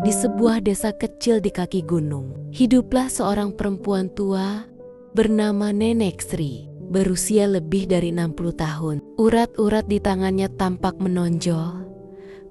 Di sebuah desa kecil di kaki gunung, hiduplah seorang perempuan tua bernama Nenek Sri. Berusia lebih dari 60 tahun. Urat-urat di tangannya tampak menonjol,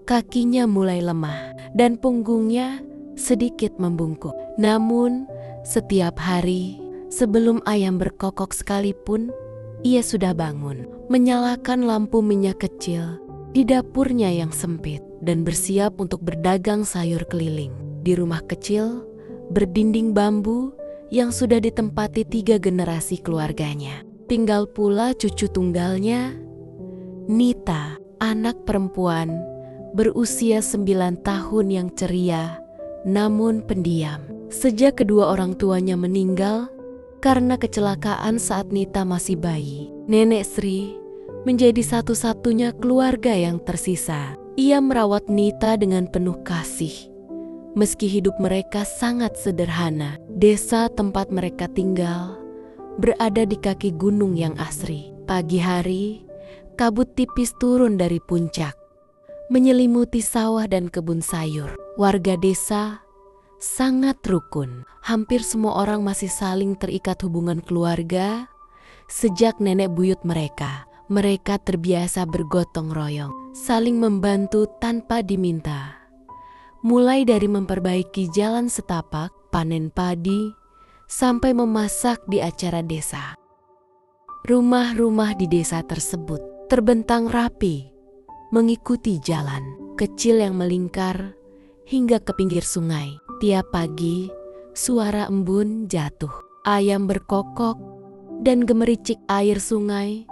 kakinya mulai lemah, dan punggungnya sedikit membungkuk. Namun, setiap hari sebelum ayam berkokok sekalipun, ia sudah bangun, menyalakan lampu minyak kecil di dapurnya yang sempit, dan bersiap untuk berdagang sayur keliling. Di rumah kecil berdinding bambu yang sudah ditempati 3 generasi keluarganya. Tinggal pula cucu tunggalnya, Nita, anak perempuan berusia 9 tahun yang ceria namun pendiam. Sejak kedua orang tuanya meninggal karena kecelakaan saat Nita masih bayi, Nenek Sri menjadi satu-satunya keluarga yang tersisa. Ia merawat Nita dengan penuh kasih. Meski hidup mereka sangat sederhana, desa tempat mereka tinggal berada di kaki gunung yang asri. Pagi hari, kabut tipis turun dari puncak, menyelimuti sawah dan kebun sayur. Warga desa sangat rukun. Hampir semua orang masih saling terikat hubungan keluarga sejak nenek buyut mereka. Mereka terbiasa bergotong royong, saling membantu tanpa diminta. Mulai dari memperbaiki jalan setapak, panen padi, sampai memasak di acara desa. Rumah-rumah di desa tersebut terbentang rapi, mengikuti jalan kecil yang melingkar hingga ke pinggir sungai. Tiap pagi, suara embun jatuh, ayam berkokok, dan gemericik air sungai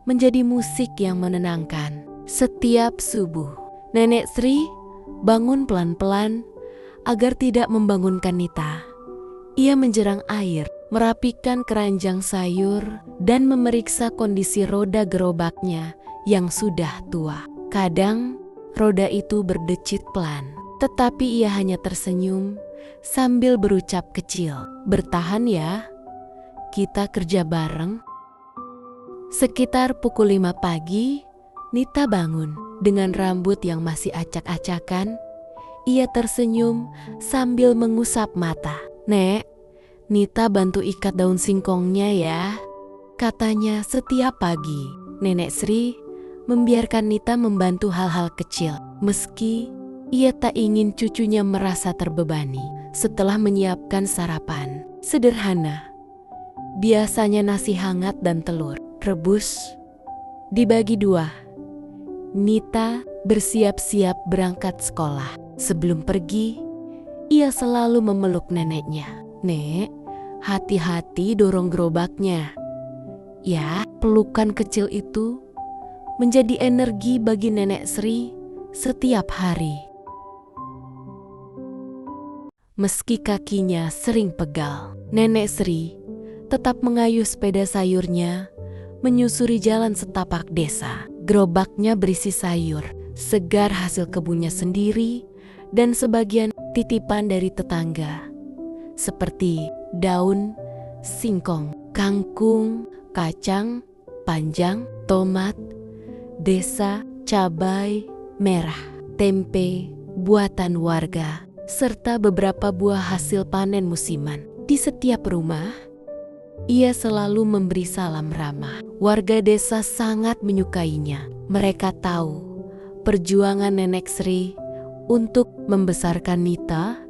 menjadi musik yang menenangkan. Setiap subuh, Nenek Sri bangun pelan-pelan agar tidak membangunkan Nita. Ia menjerang air, merapikan keranjang sayur, dan memeriksa kondisi roda gerobaknya yang sudah tua. Kadang, roda itu berdecit pelan, tetapi ia hanya tersenyum sambil berucap kecil, "Bertahan ya, kita kerja bareng." Sekitar pukul 5 pagi, Nita bangun. Dengan rambut yang masih acak-acakan, ia tersenyum sambil mengusap mata. "Nek, Nita bantu ikat daun singkongnya ya," katanya setiap pagi. Nenek Sri membiarkan Nita membantu hal-hal kecil, meski ia tak ingin cucunya merasa terbebani. Setelah menyiapkan sarapan sederhana, biasanya nasi hangat dan telur rebus, dibagi 2. Nita bersiap-siap berangkat sekolah. Sebelum pergi, ia selalu memeluk neneknya. "Nek, hati-hati dorong gerobaknya." Ya, pelukan kecil itu menjadi energi bagi Nenek Sri setiap hari. Meski kakinya sering pegal, Nenek Sri tetap mengayuh sepeda sayurnya menyusuri jalan setapak desa. Gerobaknya berisi sayur segar hasil kebunnya sendiri dan sebagian titipan dari tetangga, seperti daun singkong, kangkung, kacang panjang, tomat, desa, cabai merah, tempe buatan warga, serta beberapa buah hasil panen musiman. Di setiap rumah, ia selalu memberi salam ramah. Warga desa sangat menyukainya. Mereka tahu perjuangan Nenek Sri untuk membesarkan Nita.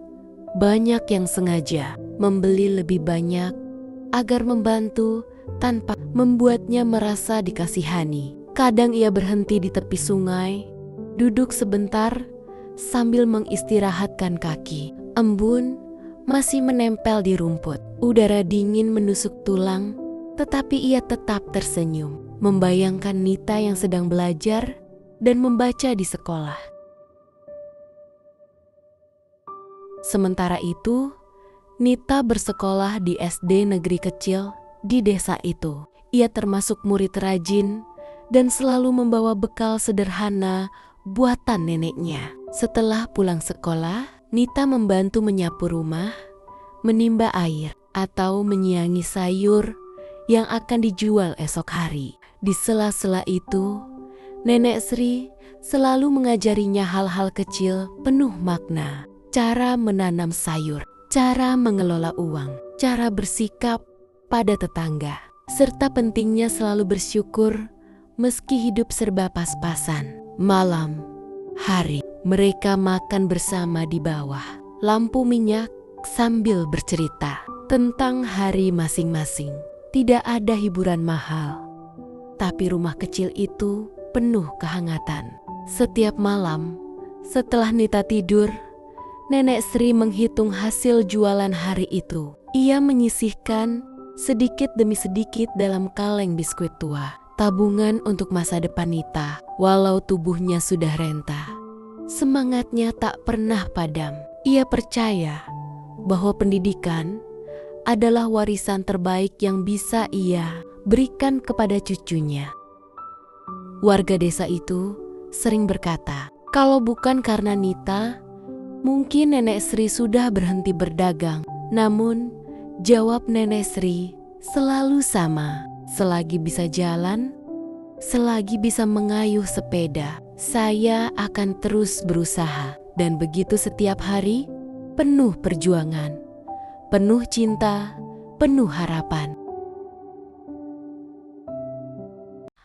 Banyak yang sengaja membeli lebih banyak agar membantu tanpa membuatnya merasa dikasihani. Kadang ia berhenti di tepi sungai, duduk sebentar sambil mengistirahatkan kaki. Embun masih menempel di rumput. Udara dingin menusuk tulang, tetapi ia tetap tersenyum, membayangkan Nita yang sedang belajar dan membaca di sekolah. Sementara itu, Nita bersekolah di SD negeri kecil di desa itu. Ia termasuk murid rajin dan selalu membawa bekal sederhana buatan neneknya. Setelah pulang sekolah, Nita membantu menyapu rumah, menimba air, atau menyiangi sayur yang akan dijual esok hari. Di sela-sela itu, Nenek Sri selalu mengajarinya hal-hal kecil penuh makna. cara menanam sayur, cara mengelola uang, cara bersikap pada tetangga, serta pentingnya selalu bersyukur meski hidup serba pas-pasan. Malam hari, mereka makan bersama di bawah lampu minyak sambil bercerita tentang hari masing-masing. Tidak ada hiburan mahal, tapi rumah kecil itu penuh kehangatan. Setiap malam, setelah Nita tidur, Nenek Sri menghitung hasil jualan hari itu. Ia menyisihkan sedikit demi sedikit dalam kaleng biskuit tua, tabungan untuk masa depan Nita. Walau tubuhnya sudah renta, semangatnya tak pernah padam. Ia percaya bahwa pendidikan adalah warisan terbaik yang bisa ia berikan kepada cucunya. Warga desa itu sering berkata, kalau bukan karena Nita, mungkin Nenek Sri sudah berhenti berdagang. Namun, jawab Nenek Sri selalu sama. Selagi bisa jalan, selagi bisa mengayuh sepeda, saya akan terus berusaha. Dan begitu setiap hari, penuh perjuangan, penuh cinta, penuh harapan.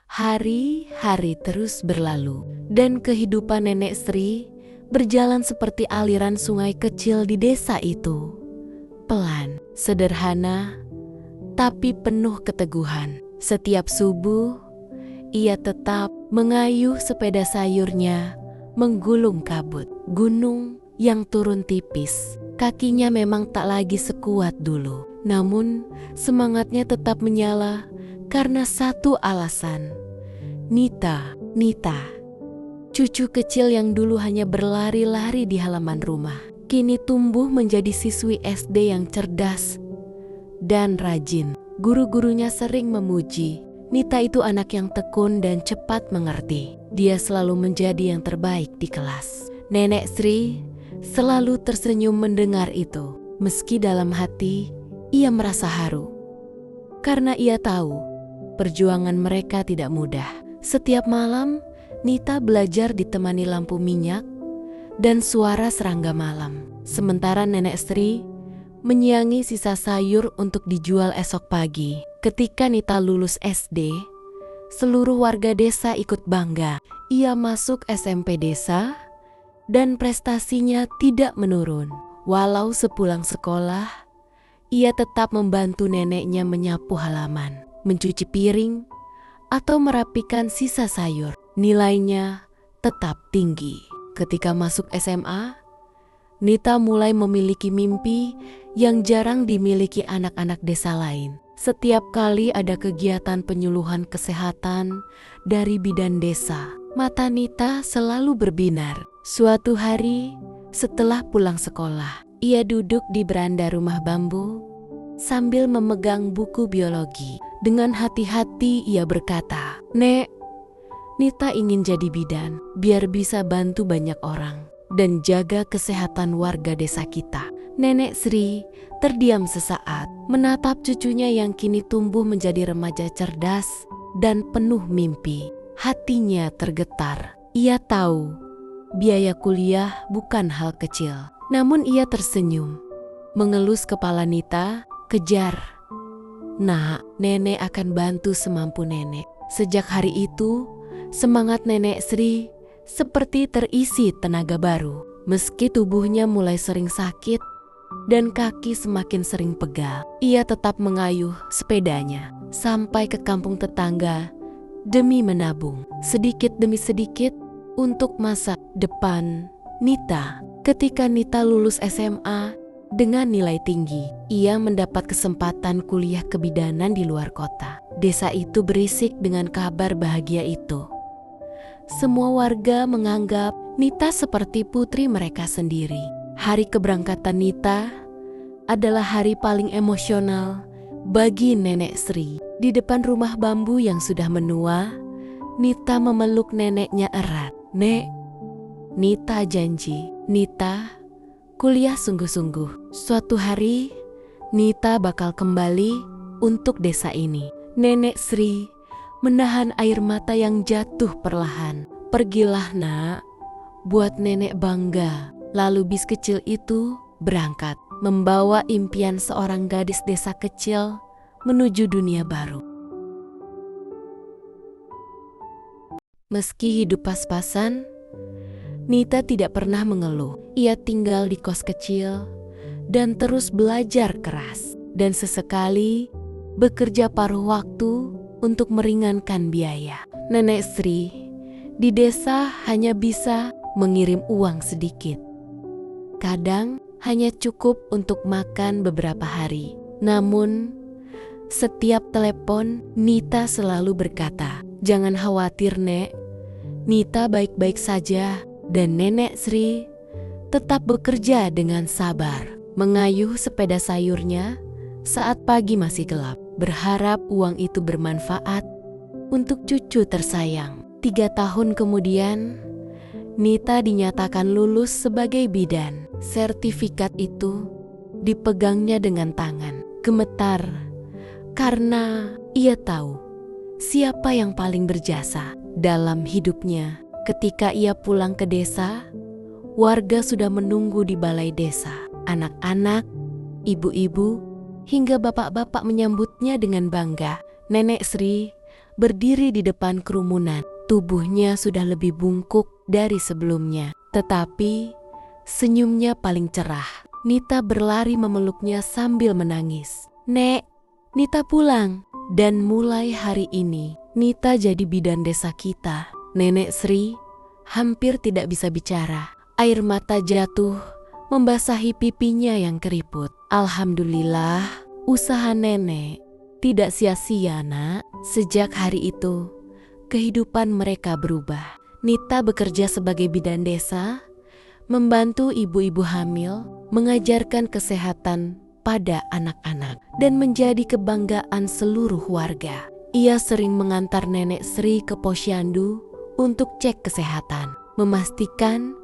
Hari-hari terus berlalu, dan kehidupan Nenek Sri berjalan seperti aliran sungai kecil di desa itu. Pelan, sederhana, tapi penuh keteguhan. Setiap subuh, ia tetap mengayuh sepeda sayurnya, menggulung kabut. Gunung yang turun tipis, kakinya memang tak lagi sekuat dulu. Namun, semangatnya tetap menyala karena satu alasan. Nita, cucu kecil yang dulu hanya berlari-lari di halaman rumah, kini tumbuh menjadi siswi SD yang cerdas dan rajin. Guru-gurunya sering memuji, Nita itu anak yang tekun dan cepat mengerti. Dia selalu menjadi yang terbaik di kelas. Nenek Sri selalu tersenyum mendengar itu. Meski dalam hati, ia merasa haru. Karena ia tahu, perjuangan mereka tidak mudah. Setiap malam, Nita belajar ditemani lampu minyak dan suara serangga malam. Sementara Nenek Sri menyiangi sisa sayur untuk dijual esok pagi. Ketika Nita lulus SD, seluruh warga desa ikut bangga. Ia masuk SMP desa dan prestasinya tidak menurun. Walau sepulang sekolah, ia tetap membantu neneknya menyapu halaman, mencuci piring, atau merapikan sisa sayur. Nilainya tetap tinggi. Ketika masuk SMA, Nita mulai memiliki mimpi yang jarang dimiliki anak-anak desa lain. Setiap kali ada kegiatan penyuluhan kesehatan dari bidan desa, mata Nita selalu berbinar. Suatu hari, setelah pulang sekolah, ia duduk di beranda rumah bambu sambil memegang buku biologi. Dengan hati-hati ia berkata, "Nek, Nita ingin jadi bidan biar bisa bantu banyak orang dan jaga kesehatan warga desa kita." Nenek Sri terdiam sesaat, menatap cucunya yang kini tumbuh menjadi remaja cerdas dan penuh mimpi. Hatinya tergetar. Ia tahu biaya kuliah bukan hal kecil. Namun ia tersenyum, mengelus kepala Nita. "Kejar, Nak, nenek akan bantu semampu nenek." Sejak hari itu, semangat Nenek Sri seperti terisi tenaga baru. Meski tubuhnya mulai sering sakit dan kaki semakin sering pegal, ia tetap mengayuh sepedanya sampai ke kampung tetangga demi menabung sedikit demi sedikit untuk masa depan Nita. Ketika Nita lulus SMA dengan nilai tinggi, ia mendapat kesempatan kuliah kebidanan di luar kota. Desa itu berisik dengan kabar bahagia itu. Semua warga menganggap Nita seperti putri mereka sendiri. Hari keberangkatan Nita adalah hari paling emosional bagi Nenek Sri. Di depan rumah bambu yang sudah menua, Nita memeluk neneknya erat. "Nek," Nita janji, "Nita kuliah sungguh-sungguh. Suatu hari, Nita bakal kembali untuk desa ini." Nenek Sri menahan air mata yang jatuh perlahan. "Pergilah, Nak, buat nenek bangga." Lalu bis kecil itu berangkat, membawa impian seorang gadis desa kecil menuju dunia baru. Meski hidup pas-pasan, Nita tidak pernah mengeluh. Ia tinggal di kos kecil dan terus belajar keras, dan sesekali bekerja paruh waktu untuk meringankan biaya. Nenek Sri di desa hanya bisa mengirim uang sedikit. Kadang hanya cukup untuk makan beberapa hari. Namun, setiap telepon Nita selalu berkata, "Jangan khawatir, Nek. Nita baik-baik saja." Dan Nenek Sri tetap bekerja dengan sabar, mengayuh sepeda sayurnya saat pagi masih gelap, berharap uang itu bermanfaat untuk cucu tersayang. 3 tahun kemudian, Nita dinyatakan lulus sebagai bidan. Sertifikat itu dipegangnya dengan tangan, gemetar karena ia tahu siapa yang paling berjasa dalam hidupnya. Ketika ia pulang ke desa, warga sudah menunggu di balai desa. Anak-anak, ibu-ibu, hingga bapak-bapak menyambutnya dengan bangga. Nenek Sri berdiri di depan kerumunan. Tubuhnya sudah lebih bungkuk dari sebelumnya, tetapi senyumnya paling cerah. Nita berlari memeluknya sambil menangis. "Nek, Nita pulang." Dan mulai hari ini, Nita jadi bidan desa kita. Nenek Sri hampir tidak bisa bicara. Air mata jatuh membasahi pipinya yang keriput. Alhamdulillah, usaha nenek tidak sia-sia, Nak. Sejak hari itu, kehidupan mereka berubah. Nita bekerja sebagai bidan desa, membantu ibu-ibu hamil, mengajarkan kesehatan pada anak-anak, dan menjadi kebanggaan seluruh warga. Ia sering mengantar Nenek Sri ke posyandu untuk cek kesehatan, memastikan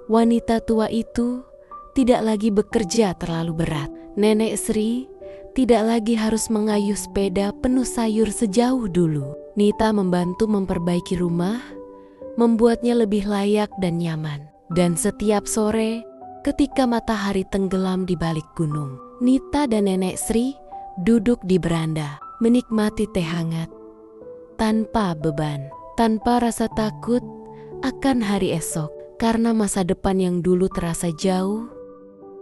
wanita tua itu tidak lagi bekerja terlalu berat. Nenek Sri tidak lagi harus mengayuh sepeda penuh sayur sejauh dulu. Nita membantu memperbaiki rumah, membuatnya lebih layak dan nyaman. Dan setiap sore, ketika matahari tenggelam di balik gunung, Nita dan Nenek Sri duduk di beranda, menikmati teh hangat tanpa beban, tanpa rasa takut akan hari esok. Karena masa depan yang dulu terasa jauh,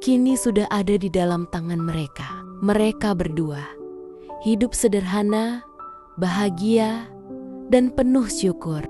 kini sudah ada di dalam tangan mereka. Mereka berdua hidup sederhana, bahagia, dan penuh syukur.